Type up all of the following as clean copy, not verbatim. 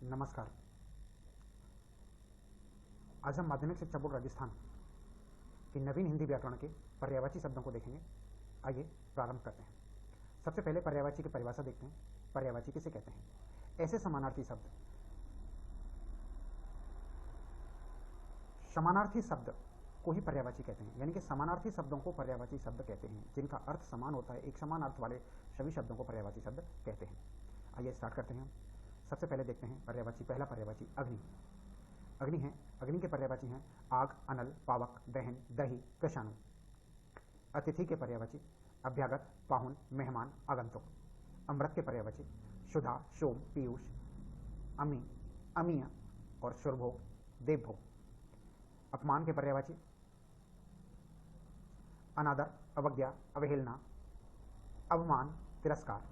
नमस्कार। आज हम माध्यमिक शिक्षा बोर्ड राजस्थान की नवीन हिंदी व्याकरण के पर्यायवाची शब्दों को देखेंगे। आइए प्रारंभ करते हैं। सबसे पहले पर्यायवाची की परिभाषा देखते हैं। पर्यायवाची किसे कहते हैं? ऐसे समानार्थी शब्द को ही पर्यायवाची कहते हैं, यानी कि समानार्थी शब्दों को पर्यायवाची शब्द कहते हैं। जिनका अर्थ समान होता है, एक समान अर्थ वाले सभी शब्दों को पर्यायवाची शब्द कहते हैं। आइए स्टार्ट करते हैं। सबसे पहले देखते हैं पर्यायवाची। पहला पर्यायवाची अग्नि। अग्नि है, अग्नि के पर्यायवाची हैं आग, अनल, पावक, दहन, दही, कृषाणु। अतिथि के पर्यायवाची अभ्यागत, पाहुन, मेहमान, आगंतुक। अमृत के पर्यायवाची सुधा, सोम, पीयूष, अमी, अमीय और सुरभोग, देवभोग। अपमान के पर्यायवाची अनादर, अवज्ञा, अवहेलना, अवमान, तिरस्कार।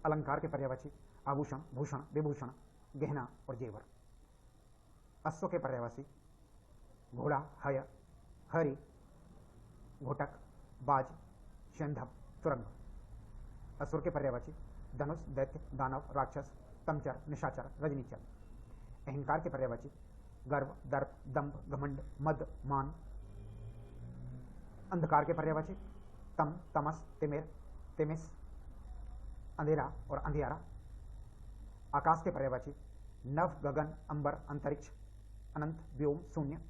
अलंकार के पर्यायवाची आभूषण, भूषण, विभूषण, गहना और जेवर। अश्व के पर्यायवाची घोड़ा, हय, हरि, घोटक, बाज, शंधप, तुरंग। असुर के पर्यायवाची धनुष, दैत्य, दानव, राक्षस, तमचर, निशाचर, रजनीचर। अहंकार के पर्यायवाची गर्व, दर्प, दंभ, घमंड, मद, मान। अंधकार के पर्यायवाची तम, तमस, तिमिर, तिमिस, अंधेरा और अंधियारा। आकाश के पर्यायवाची नभ, गगन, अंबर, अंतरिक्ष, अनंत, व्योम, शून्य।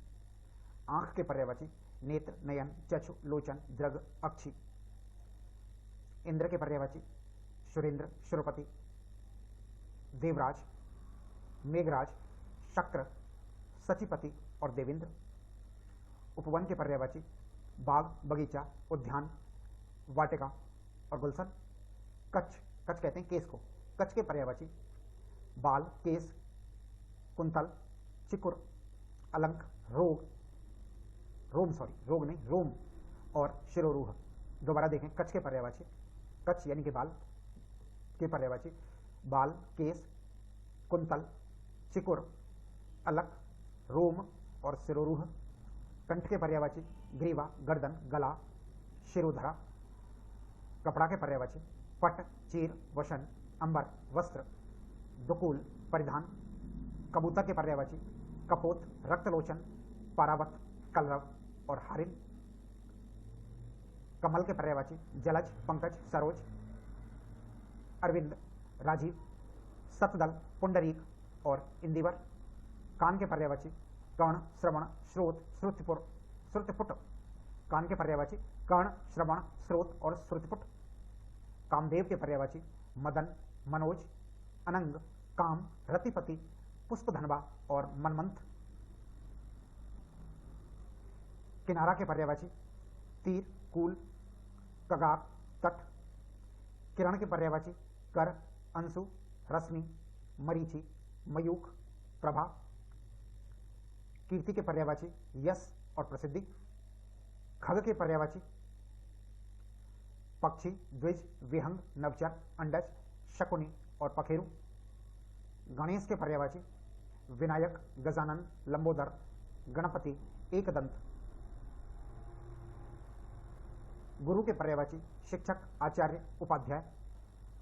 आंख के पर्यायवाची नेत्र, नयन, चक्षु, लोचन, दृग, अक्षि। इंद्र के पर्यायवाची सुरेंद्र, सुरपति, देवराज, मेघराज, शक्र, सचिपति और देवेंद्र। उपवन के पर्यायवाची बाग, बगीचा, उद्यान, वाटिका और गुलशन। कच्छ, कच्छ कहते हैं केस को। कच्छ के पर्यायवाची बाल, केस, कुंतल, चिकुर, अलंक, रोग, रोग नहीं, रोम और शिरोरूह। दोबारा देखें, कच्छ के पर्यायवाची, कच्छ यानी कि बाल के पर्यायवाची बाल, केस, कुंतल, चिकुर, अलक, रोम और शिरोरूह। कंठ के पर्यायवाची ग्रीवा, गर्दन, गला, शिरोधरा। कपड़ा के पर्यायवाची पट, चीर, वशन, अंबर, वस्त्र, दुकूल, परिधान। कबूतर के पर्यायवाची कपोत, रक्तलोचन, पारावत, कलरव और हारिन। कमल के पर्यायवाची जलज, पंकज, सरोज, अरविंद, राजीव, सतदल, पुंडरीक और इंदिवर। कान के पर्यायवाची कर्ण, श्रवण, श्रोत, श्रुतिपुट। कान के पर्यायवाची कर्ण, श्रवण, श्रोत और श्रुतिपुट। कामदेव के पर्यायवाची मदन, मनोज, अनंग, काम, रतिपति, पुष्पधनवा और मनमंथ। किनारा के पर्यायवाची तीर, कूल, कगार, तट। किरण के पर्यायवाची कर, अंशु, रश्मि, मरीचि, मयूख, प्रभा। कीर्ति के पर्यायवाची यश और प्रसिद्धि। खग के पर्यायवाची पक्षी, द्विज, विहंग, नवचर, अंडज, शकुनी और पखेरु। गणेश के पर्यायवाची विनायक, गजानन, लंबोदर, गणपति, एकदंत। गुरु के पर्यायवाची शिक्षक, आचार्य, उपाध्याय।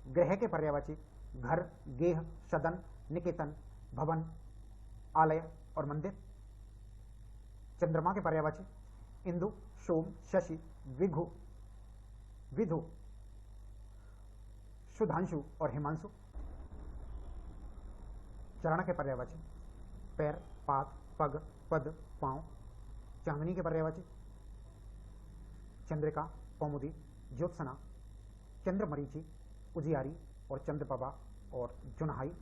गृह के पर्यायवाची घर, गेह, सदन, निकेतन, भवन, आलय और मंदिर। चंद्रमा के पर्यायवाची इंदु, सोम, शशि, विधु, सुधांशु और हिमांशु। चरण के पर्यायवाची पैर, पाद, पग, पद, पांव। चांदनी के पर्यायवाची चंद्रिका, कौमुदी, ज्योत्सना, चंद्रमरीचि, उजियारी और चंद्रप्रभा और जुनहाई।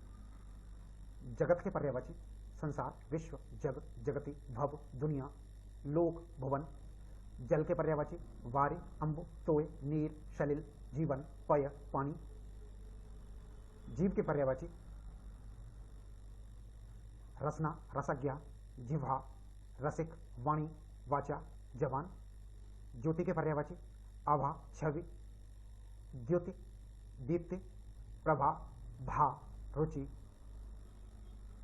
जगत के पर्यायवाची संसार, विश्व, जग, जगति, भव, दुनिया, लोक, भुवन। जल के पर्यायवाची वारि, अंबु, तोय, नीर, सलिल, जीवन, पय, पानी। जीव के पर्यायवाची रसना, रसज्ञा, जिह्वा, रसिक, वाणी, वाचा, जवान। ज्योति के पर्यायवाची आभा, छवि, द्युति, दीप्ति, प्रभा, भा, रुचि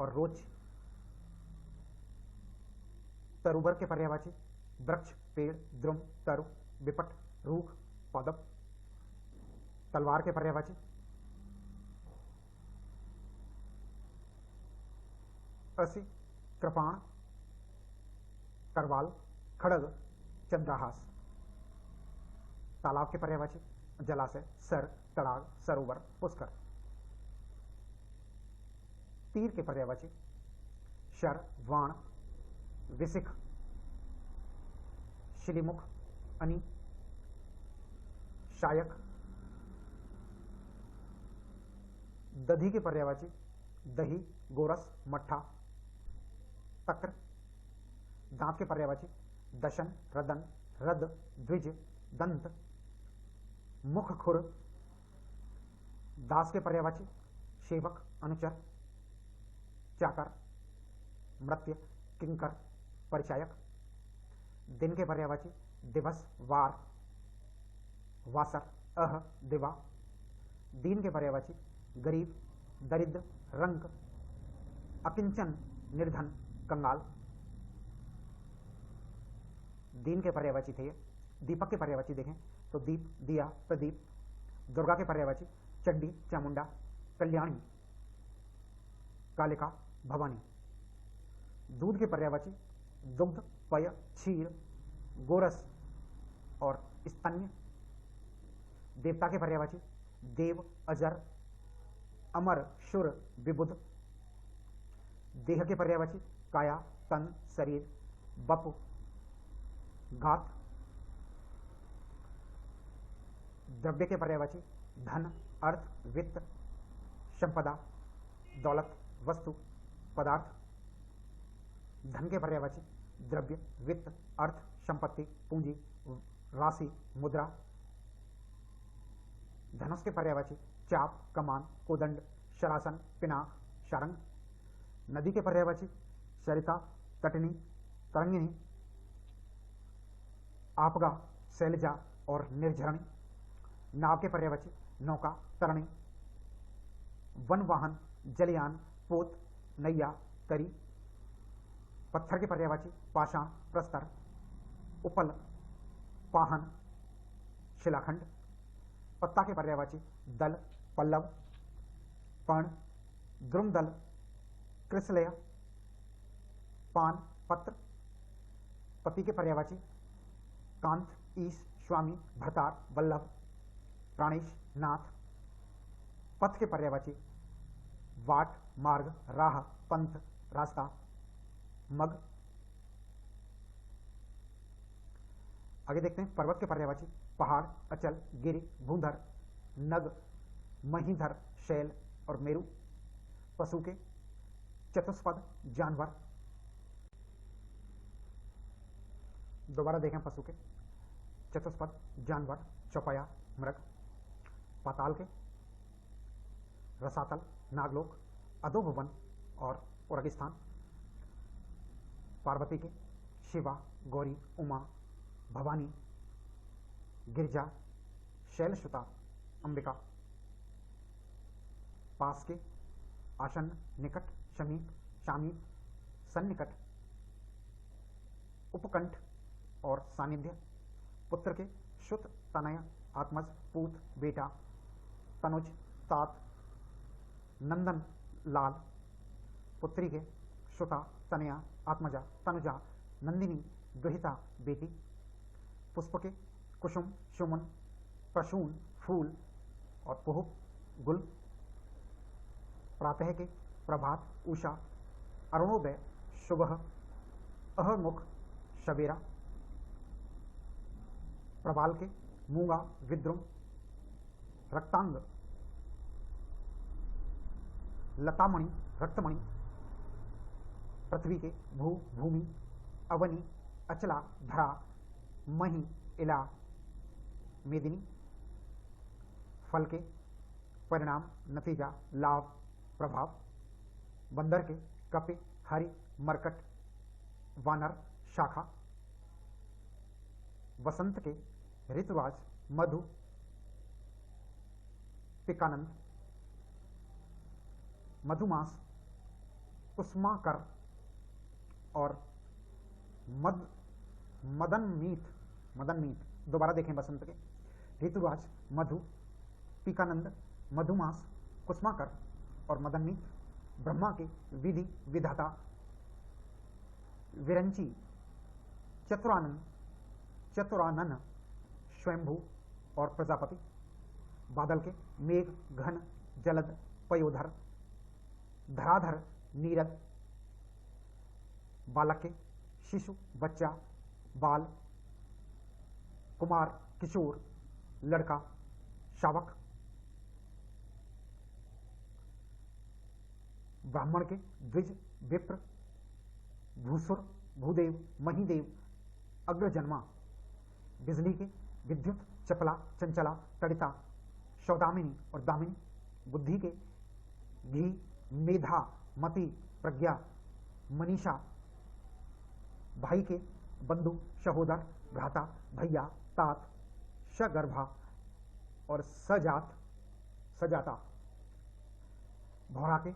और रोच। तरुबर के पर्यायवाची वृक्ष, पेड़, द्रुम, तरु, विपट, रूख, पादप। तलवार के पर्यायवाची असी, कृपाण, करवाल, खड़ग, चंद्रहास। तालाब के पर्यायवाची जलाशय, सर, तड़ाग, सरोवर, पुष्कर। तीर के पर्यायवाची शर, वाण, विसिख, शिलीमुख, अनि, शायक। दधी के पर्यायवाची दही, गोरस, मट्ठा, तक्र। दांत के पर्यायवाची दशन, रदन, रद, द्विज, दंत, मुख, खुर। दास के पर्यायवाची सेवक, अनुचर, चाकर, मृत्य, किंकर, परिचायक। दिन के पर्यायवाची दिवस, वार, वासर, अह, दिवा। दीन के पर्यायवाची गरीब, दरिद्र, रंक, अकिंचन, निर्धन, कंगाल। दीन के पर्यायवाची थे। दीपक के पर्यायवाची देखें तो दीप, दिया, प्रदीप। दुर्गा के पर्यायवाची चंडी, चामुंडा, कल्याणी, कालिका, भवानी। दूध के पर्यायवाची दुग्ध, पय, क्षीर, गोरस और स्तन्य। देवता के पर्यायवाची देव, अजर, अमर, शुर, विबुध। देह के पर्यायवाची काया, तन, शरीर, बपु, घात। द्रव्य के पर्यायवाची धन, अर्थ, वित्त, संपदा, दौलत, वस्तु, पदार्थ। धन के पर्यायवाची द्रव्य, वित्त, अर्थ, संपत्ति, पूंजी, राशि, मुद्रा। धनुष के पर्यायवाची चाप, कमान, कोदंड, शरासन, पिनाक, शारंग। नदी के पर्यायवाची सरिता, तटनी, तरंगिणी, आपगा, शैलजा और निर्झरणी। नाव के पर्यायवाची नौका, तरणी। वन वाहन, जलयान, पोत, नैया, तरी। पत्थर के पर्यायवाची पाषाण, प्रस्तर, उपल, पाहन, शिलाखंड। पत्ता के पर्यायवाची दल, पल्लव, पर्ण, द्रुमदल, कृसलय, पान, पत्र। पति के पर्यायवाची कांत, ईश, स्वामी, भरतार, वल्लभ, प्राणेश, नाथ। पथ के पर्यायवाची वाट, मार्ग, राह, पंथ, रास्ता, मग। आगे देखते हैं पर्वत के पर्यायवाची पहाड़, अचल, गिरि, भूधर, नग, महीधर, शैल और मेरु। पशु के चतुष्पद, जानवर। दोबारा देखें पशु के चतुष्पद, जानवर, चौपाया, मृग। पाताल के रसातल, नागलोक, अधोभुवन और उर्गिस्थान। पार्वती के शिवा, गौरी, उमा, भवानी, गिरजा, शैलसुता, अंबिका। पास के आसन्न, निकट, समीप, सामीप, सन्निकट, उपकंठ और सानिध्य। पुत्र के सुत, तनय, आत्मज, पूत, बेटा, तनुज, तात, नंदन, लाल। पुत्री के सुता, तनया, आत्मजा, तनुजा, नंदिनी, दुहिता, बेटी। पुष्प के कुसुम, सुमन, प्रसून, फूल और पुहुप, गुल। प्रातः के प्रभात, उषा, अरुणोदय, सुबह, अहमुख, सवेरा। प्रबाल के मूंगा, विद्रुम, रक्तांग, लतामणि, रक्तमणि। पृथ्वी के भू, भूमि, अवनी, अचला, धरा, मही, इला, मेदिनी। फल के परिणाम, नतीजा, लाभ, प्रभाव। बंदर के कपि, हरि, मरकट, वानर, शाखा। वसंत के ऋतुराज, मधु, पिकानंद। मधुमास, उष्माकर और मदन मीत। दोबारा देखें बसंत के ऋतुराज, मधु, पिकानंद, मधुमास, कुसुमाकर और मदनमीत। ब्रह्मा के विधि, विधाता, विरंची, चतुरानन, स्वयंभू और प्रजापति। बादल के मेघ, घन, जलद, पयोधर, धराधर, नीरद। बालक के शिशु, बच्चा, बाल, कुमार, किशोर, लड़का, शावक। ब्राह्मण के द्विज, विप्र, भूसुर, भूदेव, महीदेव, अग्रजन्मा। बिजली के विद्युत, चपला, चंचला, तड़िता, सौदामिनी और दामिनी। बुद्धि के घी, मेधा, मति, प्रज्ञा, मनीषा। भाई के बंधु, सहोदर, भ्राता, भैया, तात, सगर्भा और सजाता। भौरा के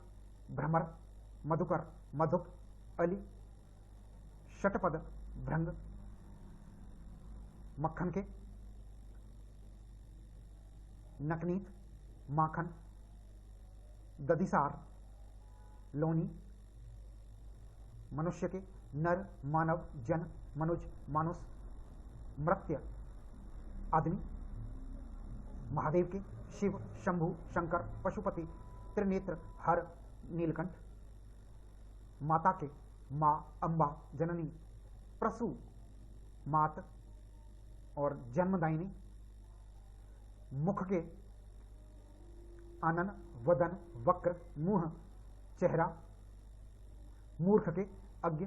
भ्रमर, मधुकर, मधुक, अली, शतपद, भृंग। मक्खन के नकनीत, माखन, दधिसार, लोनी। मनुष्य के नर, मानव, जन, मनुज, मानुष, मृत्य, आदमी। महादेव के शिव, शंभु, शंकर, पशुपति, त्रिनेत्र, हर, नीलकंठ। माता के माँ, अम्बा, जननी, प्रसू, मात और जन्मदायिनी। मुख के आनन, वदन, वक्र, मुंह, चेहरा। मूर्ख के अज्ञ,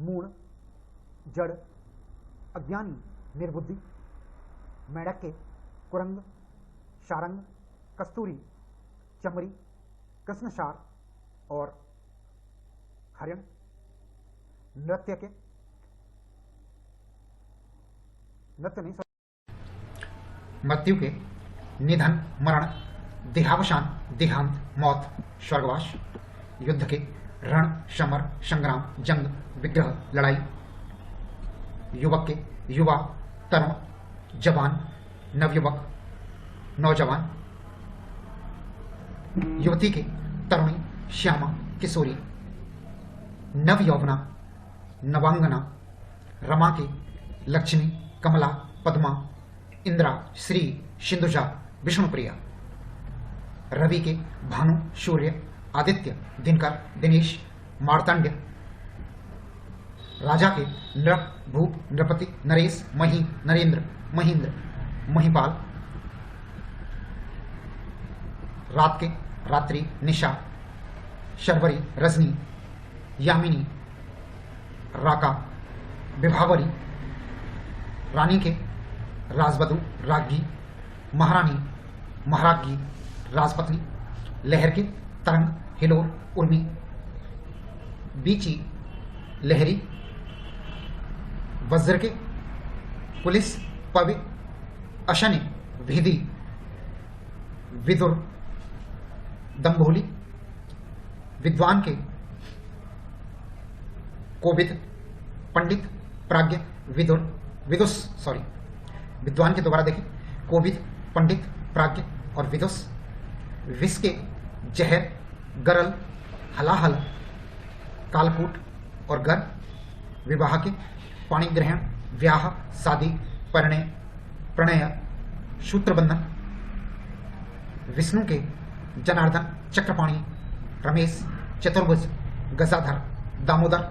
मूढ़, जड़, अज्ञानी, निर्बुद्धि। मेढक के कुरंग, शारंग, कस्तूरी, चमरी, कृष्णसार और हरिण। नृत्य नहीं, मृत्यु के निधन, मरण, देहावसान, देहांत, मौत, स्वर्गवास। युद्ध के रण, समर, संग्राम, जंग, विग्रह, लड़ाई। युवक के युवा, तरुण, जवान, नवयुवक, नौजवान। युवती के तरुणी, श्यामा, किशोरी, नवयौवना, नवांगना। रमा के लक्ष्मी, कमला, पद्मा, इंद्रा, श्री, सिंधुजा, विष्णुप्रिया। रवि के भानु, सूर्य, आदित्य, दिनकर, दिनेश, मार्तंड। राजा के नृप, भूप, नृपति, नरेश, मही, नरेंद्र, महेंद्र, महिपाल। रात के रात्रि, निशा, शर्वरी, रजनी, यामिनी, राका, विभावरी। रानी के राजवधु, राज्ञी, महारानी, महाराज्ञी, राजपत्नी। लहर के तरंग, हिलोर, उर्मी, बीची, लहरी। वज्र के पुलिस, पवि, अशनि, विधि, विदुर, दंभोली। विद्वान के कोविद, पंडित, प्राज्ञ, विद्वान के दोबारा देखिए, कोविद, पंडित, प्राज्ञ और विदुष। विष के जहर, गरल, हलाहल, कालकूट और गर। विवाह के पाणी ग्रहण, व्याह, शादी, प्रणय, सूत्रबंधन। विष्णु के जनार्दन, चक्रपाणी, रमेश, चतुर्भुज, गजाधर, दामोदर।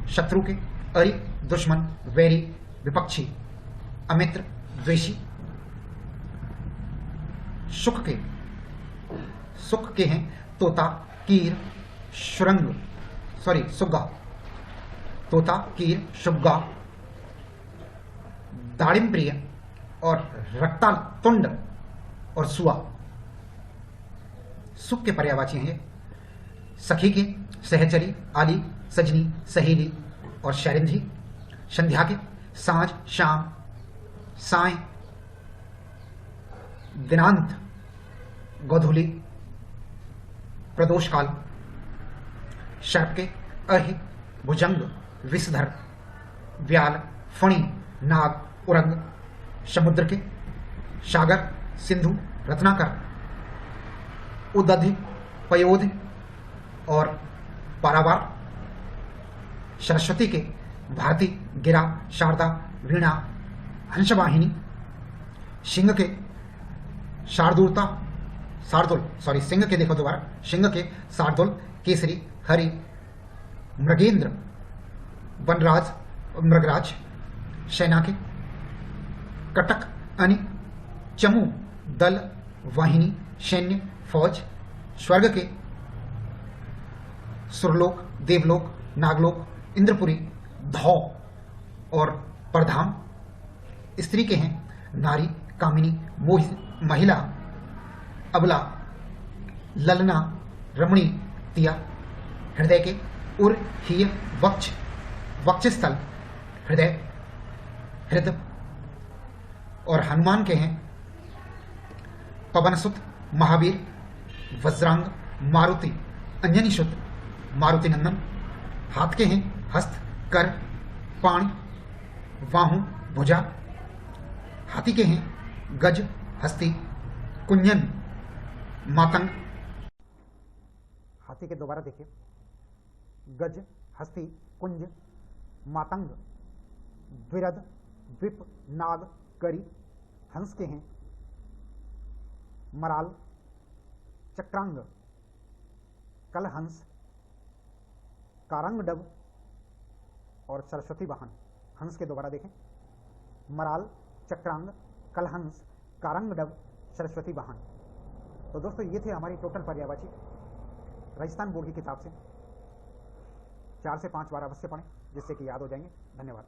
शत्रु के अरि, दुश्मन, वैरी, विपक्षी, अमित्र, द्वेषी। सुख के हैं तोता, कीर, सुग्गा। तोता, कीर, सुग्गा, दाड़िम प्रिय और रक्ताल, तुंड और सुआ। सुख के पर्यायवाची हैं ये। सखी के सहचरी, आली, सजनी, सहेली और शैरिंधी। संध्या के सांझ, शाम, साय, दिनांत, गोधूली, प्रदोष काल। सर्प के अर्हि, भुजंग, विषधर, व्याल, फणी, नाग, उरंग। समुद्र के सागर, सिंधु, रत्नाकर, उदधि, पयोधि और पारावार। सरस्वती के भारती, गिरा, शारदा, वीणा, हंसवाहिनी। सिंह के सिंह के देखो दोबारा, सिंह के शार्दुल, केसरी, हरि, मृगेंद्र, वनराज, मृगराज। सेना के कटक, अनि, चमू, दल, वाहिनी, सैन्य, फौज। स्वर्ग के सुरलोक, देवलोक, नागलोक, इंद्रपुरी, धौ और परधाम। स्त्री के हैं नारी, कामिनी, महिला, अबला, ललना, रमणी, तिया। हृदय के उर, हीय, वक्ष, वक्षस्थल, हृदय, हृदय। और हनुमान के हैं पवनसुत, महावीर, वज्रांग, मारुति, अंजनी सुत, मारुति नंदन। हाथ के हैं हस्त, कर, पाण, बाहु, भुजा। हाथी के हैं गज, हस्ती, कुंजन, मातंग। हाथी के दोबारा देखिए, गज, हस्ती, कुंज, मातंग, द्विरद, द्वीप, नाग, करी। हंस के हैं मराल, चक्रांग, कलहंस, कारंगडब और सरस्वती वाहन। हंस के दोबारा देखें, मराल, चक्रांग, कलहंस, कारंगडब, सरस्वती वाहन। तो दोस्तों ये थे हमारी टोटल पर्यायवाची राजस्थान बोर्ड की किताब से। 4 से 5 बार अवश्य पढ़ें जिससे कि याद हो जाएंगे। धन्यवाद।